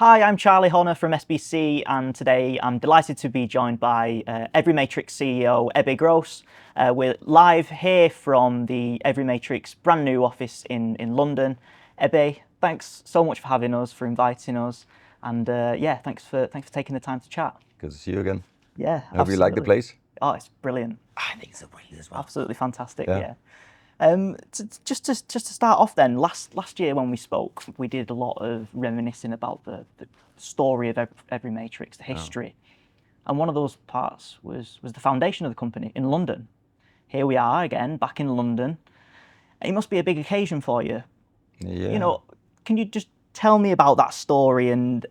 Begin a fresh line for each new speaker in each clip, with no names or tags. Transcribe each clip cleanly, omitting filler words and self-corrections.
Hi, I'm Charlie Horner from SBC, and today I'm delighted to be joined by EveryMatrix CEO Ebbe Groes. We're live here from the EveryMatrix brand new office in London. Ebbe, thanks so much for having us, for inviting us, and yeah, thanks for taking the time to chat.
Good to see you again.
Yeah,
Hope you like the place.
Oh, it's brilliant.
I think so brilliant as well.
Absolutely fantastic.
Yeah.
Yeah. Just to start off then, last year when we spoke, we did a lot of reminiscing about the story of EveryMatrix, the history. And one of those parts was the foundation of the company in London. Here we are again, back in London. It must be a big occasion for you.
Yeah.
You know, can you just tell me about that story and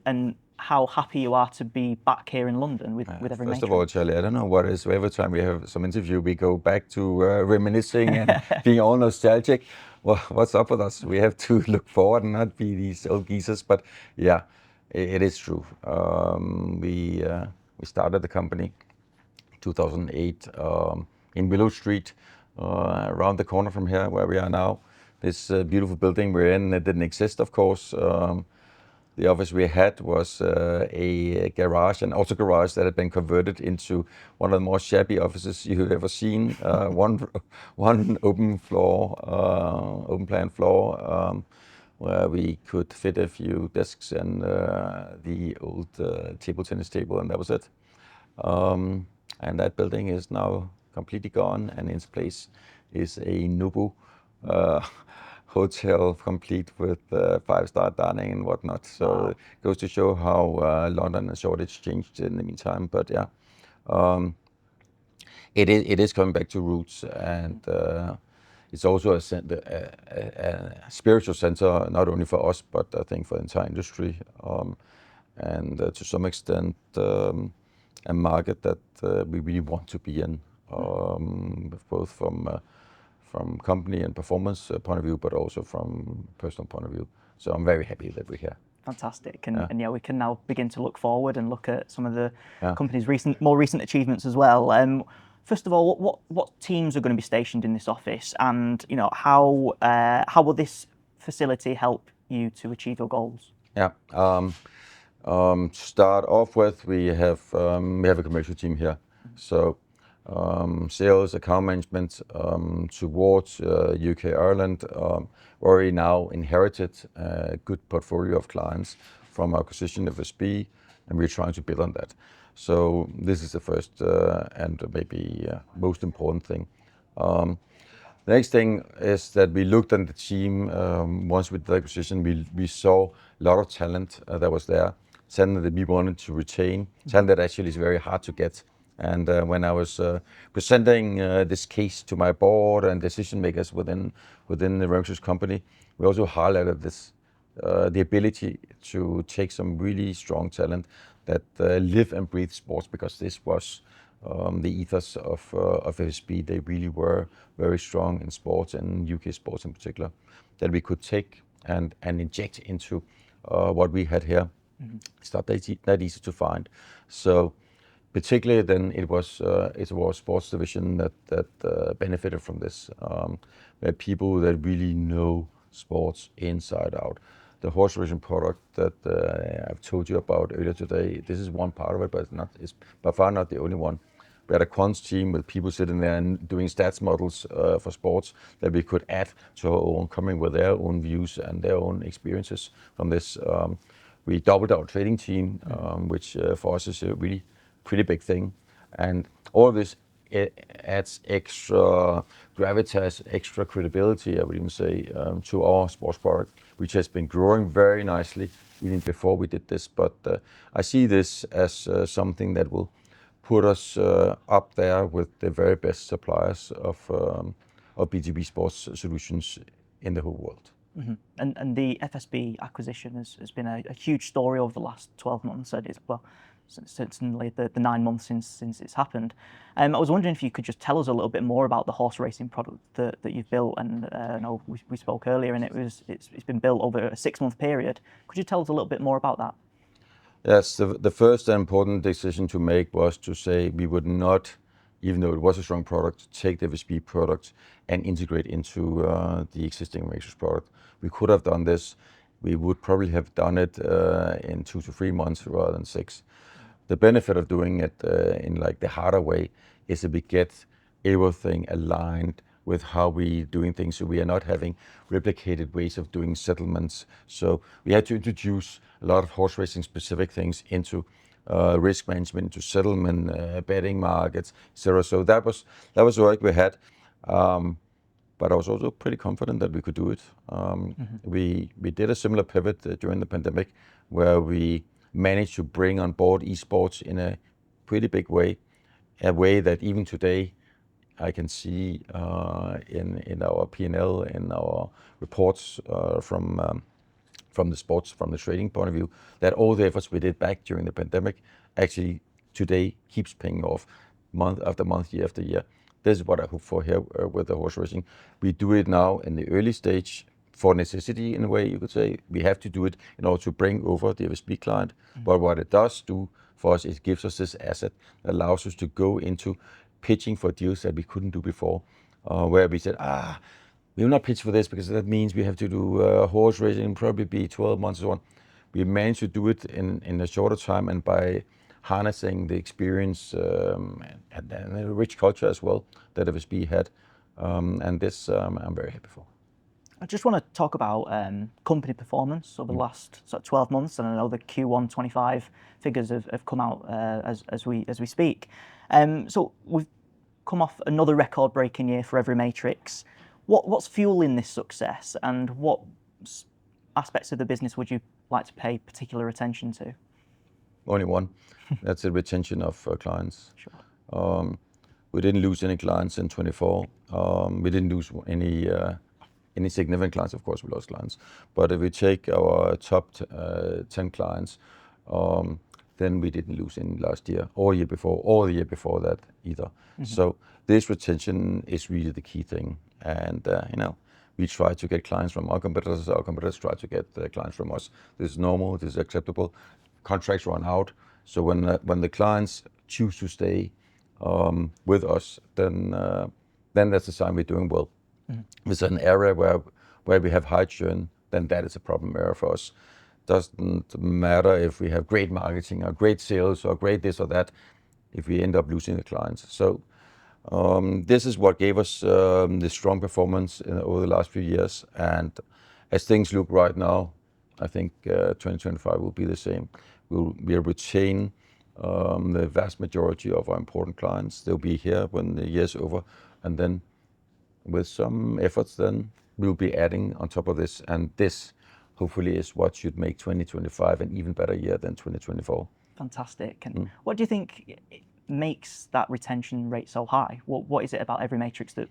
how happy you are to be back here in London with EveryMatrix?
First of all, Charlie, I don't know what is, every time we have some interview, we go back to reminiscing and being all nostalgic. Well, what's up with us? We have to look forward and not be these old geezers. But yeah, it is true. We started the company 2008 in Willow Street, around the corner from here where we are now. This beautiful building we're in, it didn't exist, of course. The office we had was a garage, an auto garage that had been converted into one of the more shabby offices you've ever seen. One open plan floor, where we could fit a few desks and the old table tennis table, and that was it. And that building is now completely gone, and in its place is a Nobu hotel, complete with 5-star dining and whatnot. So
Wow.
it goes to show how London and Shoreditch changed in the meantime. But yeah, it is coming back to roots, and it's also a spiritual center, not only for us, but I think for the entire industry, and to some extent a market that we really want to be in, both from company and performance point of view, but also from personal point of view. So I'm very happy that we're here.
Fantastic, and yeah, we can now begin to look forward and look at some of the
Yeah.
company's more recent achievements as well. First of all, what teams are going to be stationed in this office, and you know how will this facility help you to achieve your goals?
Yeah. To start off with, we have a commercial team here. So sales, account management towards UK, Ireland. Already now inherited a good portfolio of clients from our acquisition of SB, and we're trying to build on that. So this is the first and maybe most important thing. The next thing is that we looked at the team once with the acquisition. We saw a lot of talent that was there, talent that we wanted to retain, talent that actually is very hard to get. And when I was presenting this case to my board and decision makers within the EveryMatrix company, we also highlighted this, the ability to take some really strong talent that live and breathe sports, because this was the ethos of FSB. They really were very strong in sports, and UK sports in particular, that we could take and inject into what we had here. It's not that easy to find. So particularly then it was sports division that benefited from this. Where people that really know sports inside out. The horse racing product that I've told you about earlier today, this is one part of it, but it's by far not the only one. We had a quants team with people sitting there and doing stats models for sports that we could add to our own, coming with their own views and their own experiences from this. We doubled our trading team, which for us is a really pretty big thing. And all of this, it adds extra gravitas, extra credibility, I would even say, to our sports product, which has been growing very nicely even before we did this. But I see this as something that will put us up there with the very best suppliers of B2B sports solutions in the whole world.
Mm-hmm. And the FSB acquisition has been a huge story over the last 12 months. Certainly the 9 months since it's happened. I was wondering if you could just tell us a little bit more about the horse racing product that you've built. And I know we spoke earlier, and it's been built over a 6-month period. Could you tell us a little bit more about that?
Yes, the first important decision to make was to say we would not, even though it was a strong product, take the FSB product and integrate into the existing EveryMatrix product. We could have done this we would probably have done it in 2 to 3 months rather than 6. The benefit of doing it in like the harder way is that we get everything aligned with how we doing things, so we are not having replicated ways of doing settlements. So we had to introduce a lot of horse racing specific things into risk management, into settlement, betting markets, etc. So that was work we had. But I was also pretty confident that we could do it. We did a similar pivot during the pandemic, where we managed to bring on board esports in a pretty big way, a way that even today I can see in our P&L, in our reports from the sports, from the trading point of view, that all the efforts we did back during the pandemic actually today keeps paying off month after month, year after year. This is what I hope for here with the horse racing. We do it now in the early stage for necessity, in a way you could say. We have to do it in order to bring over the FSB client. But what it does do for us, it gives us this asset that allows us to go into pitching for deals that we couldn't do before, where we said, we will not pitch for this because that means we have to do horse racing, probably be 12 months or so on. We managed to do it in a shorter time, and by harnessing the experience and a rich culture as well that FSB had. And this I'm very happy for.
I just want to talk about company performance over the last sort of 12 months, and I know the Q1 25 figures have come out as we speak. So we've come off another record-breaking year for EveryMatrix. What's fueling this success, and what aspects of the business would you like to pay particular attention to?
Only one. That's the retention of clients.
Sure.
We didn't lose any clients in 24. We didn't lose any significant clients. Of course, we lost clients. But if we take our top 10 clients, then we didn't lose any last year, or year before, or the year before that either. So this retention is really the key thing. And we try to get clients from our competitors try to get clients from us. This is normal, this is acceptable. Contracts run out. So when the clients choose to stay with us, then that's a sign we're doing well. If it's an area where we have high churn, then that is a problem area for us. Doesn't matter if we have great marketing or great sales or great this or that, if we end up losing the clients. So this is what gave us the strong performance over the last few years. And as things look right now, I think 2025 will be the same. We'll retain the vast majority of our important clients. They'll be here when the year's over. And then with some efforts, then we'll be adding on top of this. And this hopefully is what should make 2025 an even better year than 2024.
Fantastic. And what do you think makes that retention rate so high? What is it about EveryMatrix that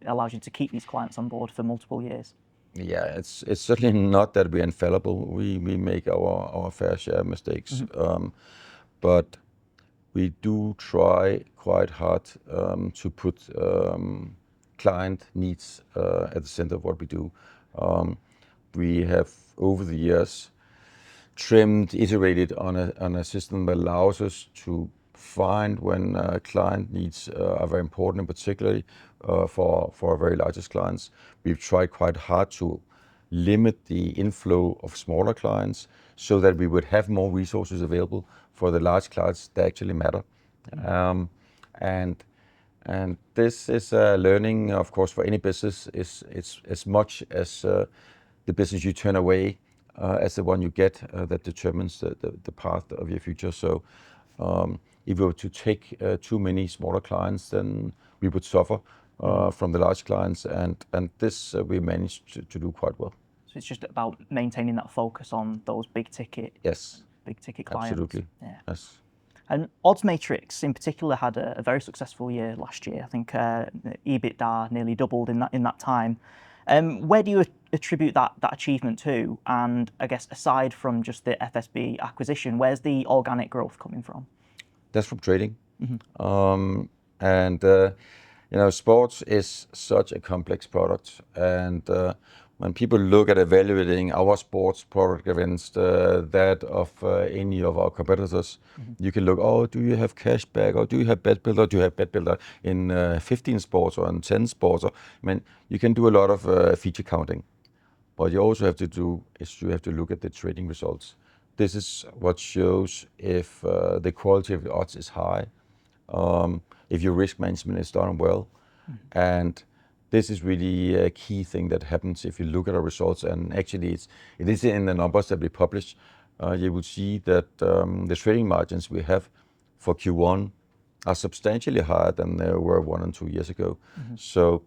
allows you to keep these clients on board for multiple years?
Yeah, it's certainly not that we're infallible. We make our fair share of mistakes. But we do try quite hard to put client needs at the center of what we do. We have, over the years, trimmed, iterated on a system that allows us to find when client needs are very important, and particularly for our very largest clients. We've tried quite hard to limit the inflow of smaller clients so that we would have more resources available for the large clients that actually matter. And this is a learning, of course, for any business. It's as much as the business you turn away as the one you get that determines the path of your future. So if we were to take too many smaller clients, then we would suffer from the large clients. And this we managed to do quite well.
So it's just about maintaining that focus on those big ticket clients.
Absolutely.
Yeah.
Yes.
And EveryMatrix in particular had a very successful year last year. I think EBITDA nearly doubled in that time. Where do you attribute that achievement to? And I guess aside from just the FSB acquisition, where's the organic growth coming from?
That's from trading. Sports is such a complex product. And when people look at evaluating our sports product against that of any of our competitors, you can look, do you have cash back, or do you have bet builder? Do you have bet builder in 15 sports or in 10 sports? You can do a lot of feature counting. What you also have to do is you have to look at the trading results. This is what shows if the quality of the odds is high, if your risk management is done well, and this is really a key thing that happens if you look at our results. And actually, it is in the numbers that we publish. You will see that the trading margins we have for Q1 are substantially higher than they were 1 and 2 years ago. So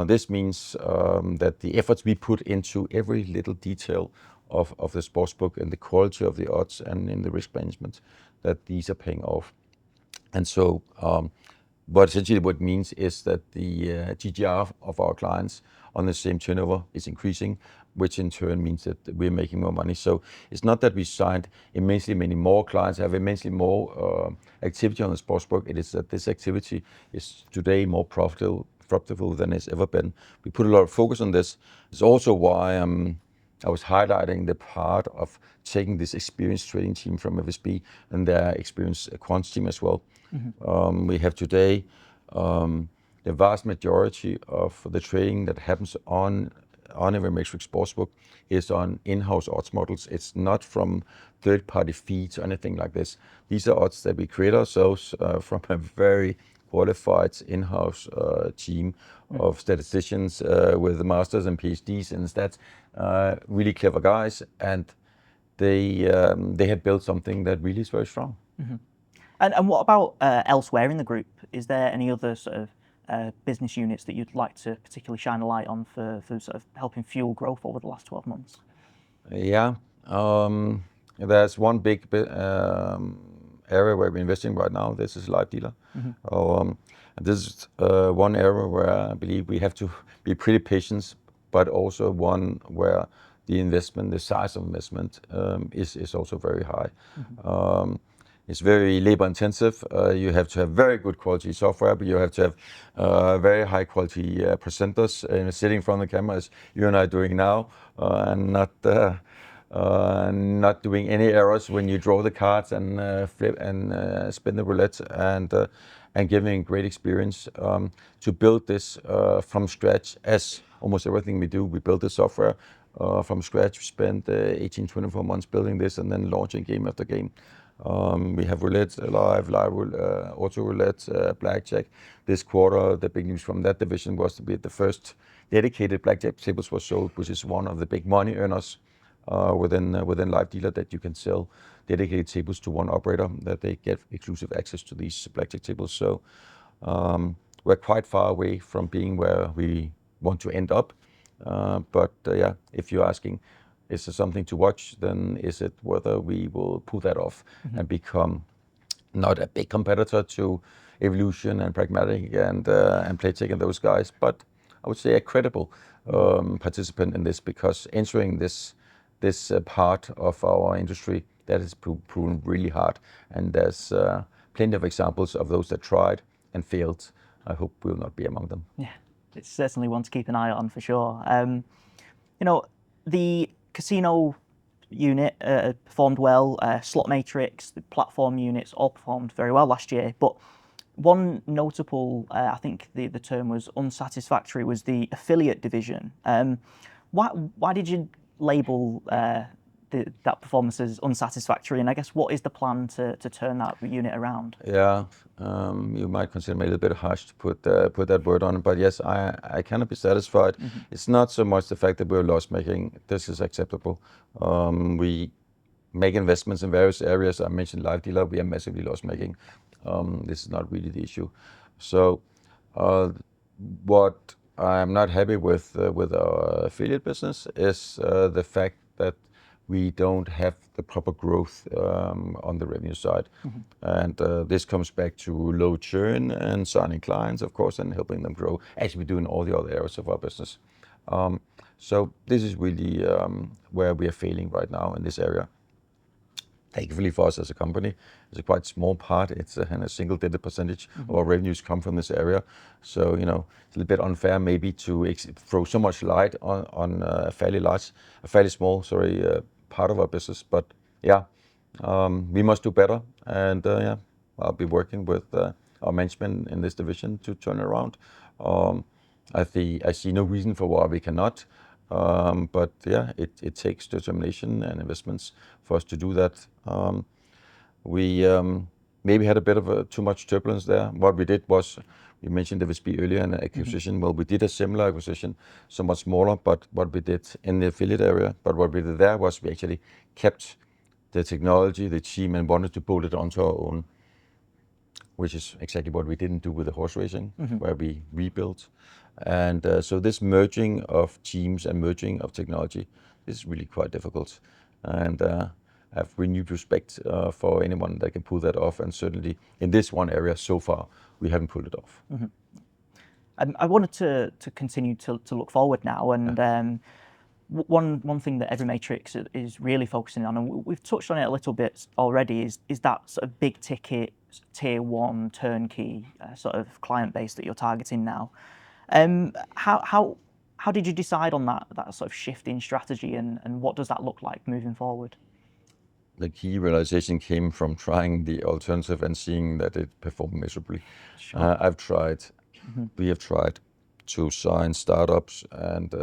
this means that the efforts we put into every little detail of the sportsbook and the quality of the odds and in the risk management, that these are paying off. And so, but essentially what it means is that the GGR of our clients on the same turnover is increasing, which in turn means that we're making more money. So it's not that we signed immensely many more clients, have immensely more activity on the sportsbook. It is that this activity is today more profitable than it's ever been. We put a lot of focus on this. It's also why I was highlighting the part of taking this experienced trading team from FSB and their experienced quant team as well. We have today the vast majority of the trading that happens on EveryMatrix Sportsbook is on in-house odds models. It's not from third-party feeds or anything like this. These are odds that we create ourselves from a very qualified in-house team of statisticians with masters and PhDs and stats, really clever guys, and they have built something that really is very strong.
And what about elsewhere in the group? Is there any other sort of business units that you'd like to particularly shine a light on for sort of helping fuel growth over the last 12 months?
Yeah, there's one big area where we're investing right now. This is live dealer. This is one area where I believe we have to be pretty patient, but also one where the investment, the size of investment is also very high. It's very labor intensive. You have to have very good quality software, but you have to have very high quality presenters sitting in front of the camera as you and I are doing now, and not doing any errors when you draw the cards and flip and spin the roulette, and giving great experience to build this from scratch. As almost everything we do, we build the software from scratch. We spent 18, 24 months building this and then launching game after game. We have roulette live auto roulette, blackjack. This quarter, the big news from that division was to be the first dedicated blackjack tables was sold, which is one of the big money earners within live dealer, that you can sell dedicated tables to one operator, that they get exclusive access to these blackjack tables. So we're quite far away from being where we want to end up. But yeah, if you're asking, is there something to watch, then is it whether we will pull that off and become not a big competitor to Evolution and Pragmatic and Playtech and those guys, but I would say a credible participant in this, because entering this part of our industry, that has proven really hard, and there's plenty of examples of those that tried and failed. I hope we'll not be among them.
Yeah, it's certainly one to keep an eye on for sure. The casino unit performed well, slot matrix, the platform units all performed very well last year, but one notable, I think the term was unsatisfactory, was the affiliate division. Why did you label that performance as unsatisfactory, and I guess what is the plan to turn that unit around?
Yeah, you might consider me a little bit harsh to put that word on it, but yes, I cannot be satisfied. It's not so much the fact that we're loss making. This is acceptable. We make investments in various areas. I mentioned live dealer. We are massively loss making. This is not really the issue. So what I'm not happy with our affiliate business is the fact that we don't have the proper growth on the revenue side. And this comes back to low churn and signing clients, of course, and helping them grow, as we do in all the other areas of our business. So this is really where we are failing right now in this area. Thankfully for us as a company, it's a quite small part. It's a single-digit percentage of our revenues come from this area. So, it's a little bit unfair maybe to throw so much light on a fairly small part of our business. But yeah, we must do better. And yeah, I'll be working with our management in this division to turn it around. I see no reason for why we cannot. But yeah, it takes determination and investments for us to do that. We maybe had a bit of too much turbulence there. What we did was, we mentioned FSB earlier in acquisition. Well, we did a similar acquisition, somewhat smaller, but what we did in the affiliate area. But what we did there was we actually kept the technology, the team, and wanted to build it onto our own, which is exactly what we didn't do with the horse racing, where we rebuilt. And so this merging of teams and merging of technology is really quite difficult. And I have renewed respect for anyone that can pull that off. And certainly in this one area so far, we haven't pulled it off.
I wanted to continue to look forward now, and one thing that EveryMatrix is really focusing on, and we've touched on it a little bit already, is that sort of big ticket, tier one, turnkey sort of client base that you're targeting now. How did you decide on that sort of shift in strategy, and what does that look like moving forward?
The key realization came from trying the alternative and seeing that it performed miserably.
Sure.
I've tried, we have tried to sign startups and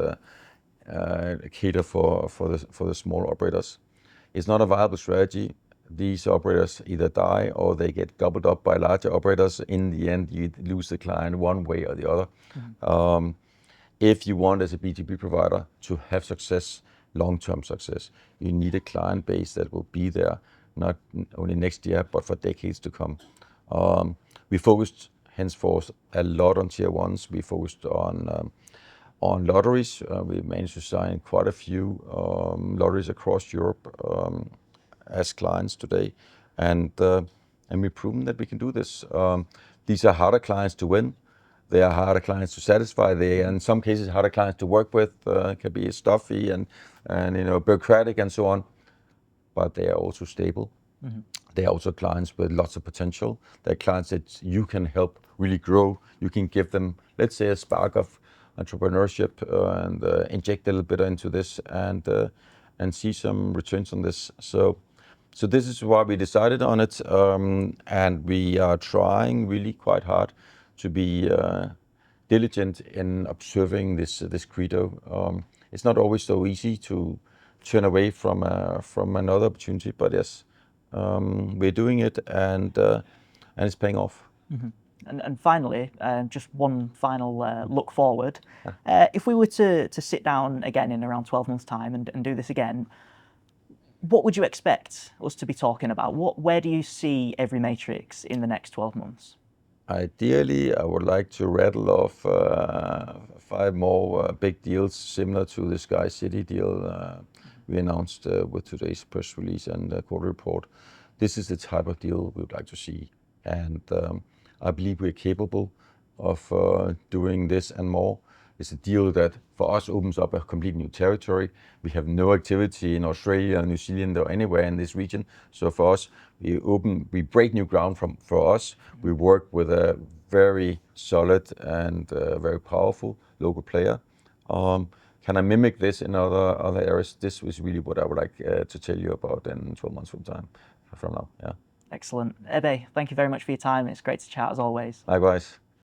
cater for the small operators. It's not a viable strategy. These operators either die or they get gobbled up by larger operators. In the end, you lose the client one way or the other. If you want, as a B2B provider, to have success, long-term success, you need a client base that will be there not only next year but for decades to come. We focused henceforth a lot on tier ones. We focused on lotteries. We managed to sign quite a few lotteries across Europe as clients today, and we've proven that we can do this. These are harder clients to win. They are harder clients to satisfy. They are in some cases harder clients to work with. Can be stuffy and bureaucratic and so on, but they are also stable. They are also clients with lots of potential. They're clients that you can help really grow. You can give them, let's say, a spark of entrepreneurship and inject a little bit into this and see some returns on this. So this is why we decided on it, and we are trying really quite hard to be diligent in observing this credo. It's not always so easy to turn away from another opportunity, but yes, we're doing it, and it's paying off.
And finally, just one final look forward. If we were to sit down again in around 12 months' time and do this again, what would you expect us to be talking about? Where do you see EveryMatrix in the next 12 months?
Ideally, I would like to rattle off 5 more big deals similar to the Sky City deal we announced with today's press release and quarter report. This is the type of deal we would like to see, and I believe we're capable of doing this and more. It's a deal that for us opens up a complete new territory. We have no activity in Australia, New Zealand, or anywhere in this region. So for us, we break new ground for us. We work with a very solid and very powerful local player. Can I mimic this in other areas? This is really what I would like to tell you about in 12 months from now. Yeah.
Excellent. Ebbe, thank you very much for your time. It's great to chat as always.
Likewise.